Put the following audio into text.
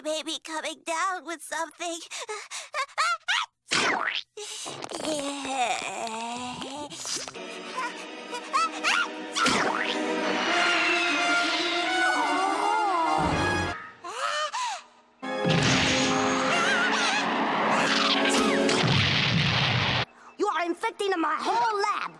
I may be coming down with something. You are infecting my whole lab.